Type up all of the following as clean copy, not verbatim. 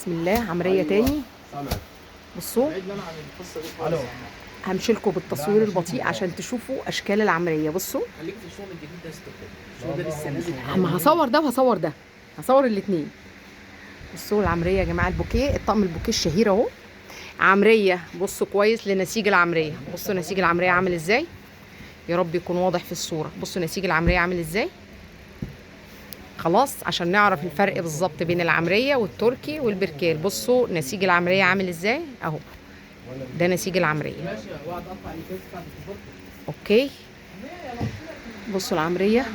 بسم الله. عمرية تاني. بصوا همشي لكم بالتصوير البطيء عشان تشوفوا اشكال العمرية. بصوا خليك في الشغل الجديد ده. الشغل ده لسه نازل. اما هصور ده وهصور ده، هصور الاتنين. بصوا العمرية يا جماعة، البوكيه، الطقم البوكيه الشهير اهو. عمرية، بصوا كويس لنسيج العمرية. بصوا نسيج العمرية عامل ازاي، يا رب يكون واضح في الصورة. بصوا نسيج العمرية عامل ازاي. خلاص عشان نعرف الفرق بالظبط بين العمرية والتركي والبركيل. بصوا نسيج العمرية عامل ازاي اهو، ده نسيج العمرية. اوكي بصوا العمرية.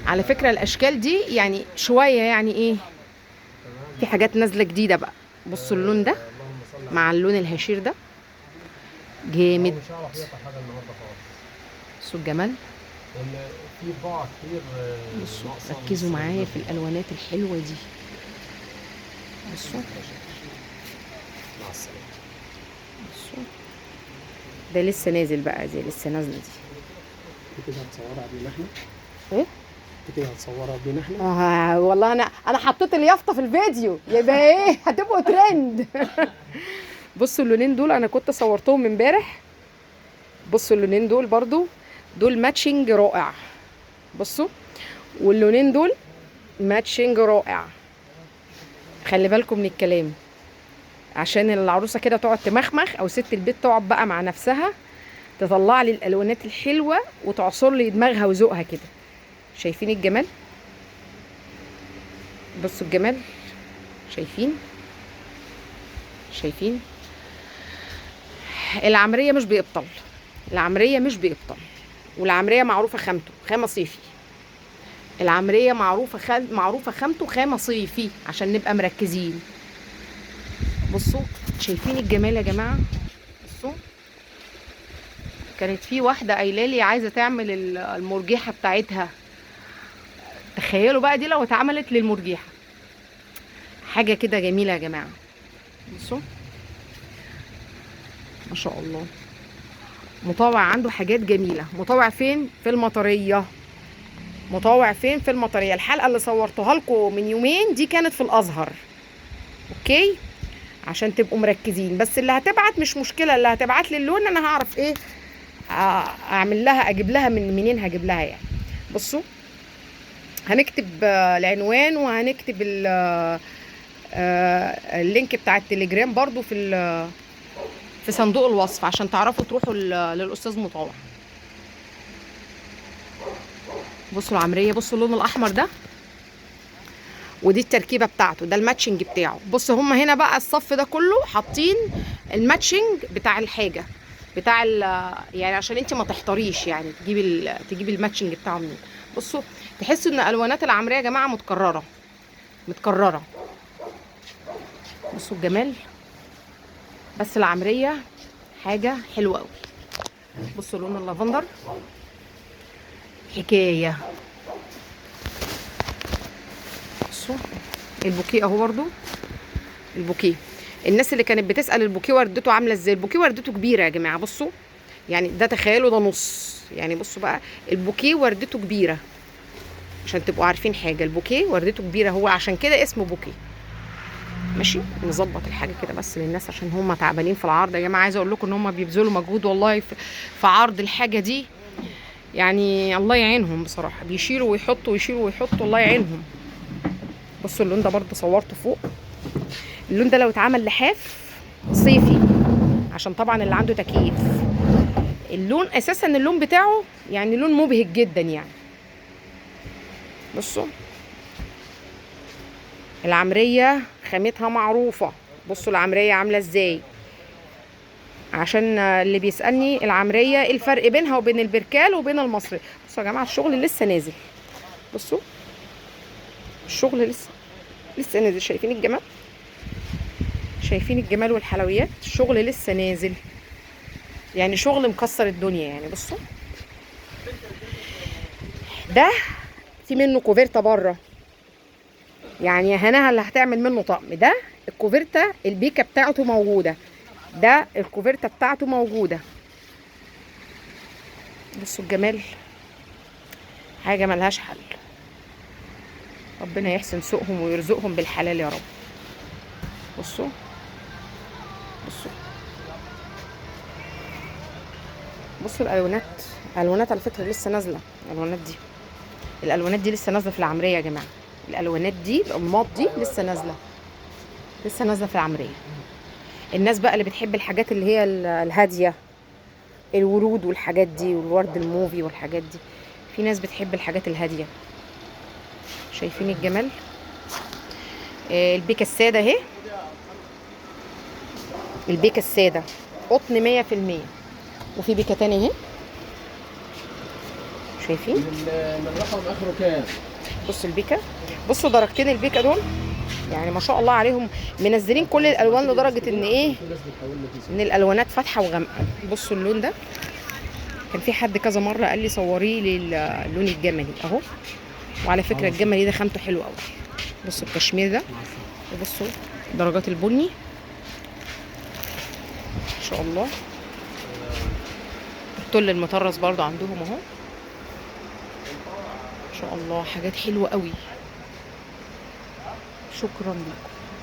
على فكرة الاشكال دي يعني شوية يعني ايه، في حاجات نازلة جديدة بقى. بصوا اللون ده مع اللون الهشير ده جامد. بصوا الجمال. بصوا ركزوا معايا في الالوانات الحلوة دي. بصوا بصوا ده لسه نازل بقى، دي لسه نازلة دي. كده هتصورها قبل احنا؟ ايه كده هتصورها قبل احنا؟ والله انا حطيت اليافطه في الفيديو، يبقى ايه هتبقوا ترند. بصوا اللونين دول انا كنت صورتهم امبارح. بصوا اللونين دول برضو، دول ماتشنج رائع. بصوا واللونين دول ماتشنج رائع. خلي بالكم من الكلام عشان العروسه كده تقعد تمخمخ، او ست البيت تقعد بقى مع نفسها تطلع لي الالوانات الحلوه وتعصر لي دماغها وذوقها كده. شايفين الجمال؟ بصوا الجمال، شايفين العمرية مش بيبطل، العمرية مش بيبطل، والعمرية معروفة خامته خامة صيفي. العمرية معروفة خامته خامة صيفي عشان نبقى مركزين. بصوا شايفين الجمال يا جماعة. بصوا كانت في واحدة قايله لي عايزة تعمل المرجحة بتاعتها. تخيلوا بقى دي لو اتعملت للمرجحة، حاجة كده جميلة يا جماعة. بصوا ما شاء الله. مطوع عنده حاجات جميلة. مطوع فين؟ في المطرية. مطوع فين؟ في المطرية. الحلقة اللي صورتها لكم من يومين دي كانت في الأزهر. اوكي عشان تبقوا مركزين. بس اللي هتبعت مش مشكلة، اللي هتبعت لي اللون انا هعرف ايه اعمل لها، اجيب لها من منين هجيب لها يعني. بصوا هنكتب العنوان وهنكتب اللينك بتاع التليجرام برضو في صندوق الوصف عشان تعرفوا تروحوا للأستاذ مطوع. بصوا العمرية، بصوا اللون الأحمر ده، ودي التركيبة بتاعته، ده الماتشنج بتاعه. بصوا هما هنا بقى الصف ده كله حاطين الماتشنج بتاع الحاجة بتاع يعني عشان انت ما تحتاريش يعني تجيبي الماتشنج بتاعه منين. بصوا تحسوا ان الوانات العمرية يا جماعة متكررة. بصوا الجمال. بس العمرية حاجة حلوة قوي. بصوا لون اللافندر حكاية. بصوا البوكيه اهو برضو. البوكيه، الناس اللي كانت بتسأل البوكيه وردته عاملة ازاي، البوكيه وردته كبيرة يا جماعة. بصوا يعني ده تخيلوا ده نص يعني. بصوا بقى البوكيه وردته كبيرة عشان تبقوا عارفين حاجة، البوكيه وردته كبيرة، هو عشان كده اسمه بوكيه. ماشي نظبط الحاجة كده بس للناس عشان هم تعبانين في العرض يا جماعة. عايزة اقول لكم ان هم بيبذلوا مجهود والله في عرض الحاجة دي، يعني الله يعينهم بصراحة. بيشيلوا ويحطوا ويشيلوا ويحطوا، الله يعينهم. بصوا اللون ده برضه صورته فوق. اللون ده لو اتعمل لحاف صيفي، عشان طبعا اللي عنده تكييف، اللون اساسا اللون بتاعه يعني لون مبهج جدا يعني. بصوا العمرية خامتها معروفة. بصوا العمرية عاملة ازاي، عشان اللي بيسألني العمرية ايه الفرق بينها وبين البركال وبين المصري. بصوا يا جماعة الشغل لسه نازل. بصوا الشغل لسه نازل. شايفين الجمال؟ شايفين الجمال والحلويات؟ الشغل لسه نازل يعني، شغل مكسر الدنيا يعني. بصوا ده في منه كوفيرتا بره يعني، هناها اللي هتعمل منه طقم. ده الكوفيرتا البيكه بتاعته موجوده، ده الكوفيرتا بتاعته موجوده. بصوا الجمال، حاجه ملهاش حل. ربنا يحسن سوقهم ويرزقهم بالحلال يا رب. بصوا بصوا بصوا الالوانات. الالوانات على فكره لسه نازله. الالوانات دي لسه نازله في العمريه يا جماعه. الالوانات دي الانماط دي لسه نازله في العمريه. الناس بقى اللي بتحب الحاجات اللي هي الهاديه، الورود والحاجات دي والورد الموفي والحاجات دي، في ناس بتحب الحاجات الهاديه. شايفين الجمال؟ البيكه الساده اهي، البيكه الساده قطن 100%. وفي بيكه تاني اهي، شايفين؟ من رقم اخره كام؟ بصوا البيكه، بصوا درجتين البيكه دول، يعني ما شاء الله عليهم. منزلين كل الالوان لدرجه ان ايه، ان الالوانات فاتحه وغامقه. بصوا اللون ده، كان في حد كذا مره قال لي صوريه لي اللون الجملي اهو. وعلى فكره الجملي ده خامته حلوه قوي. بصوا الكشمير ده، وبصوا درجات البني ما شاء الله. التل المطرز برضو عندهم اهو ما شاء الله، حاجات حلوه قوي. شكرا لكم.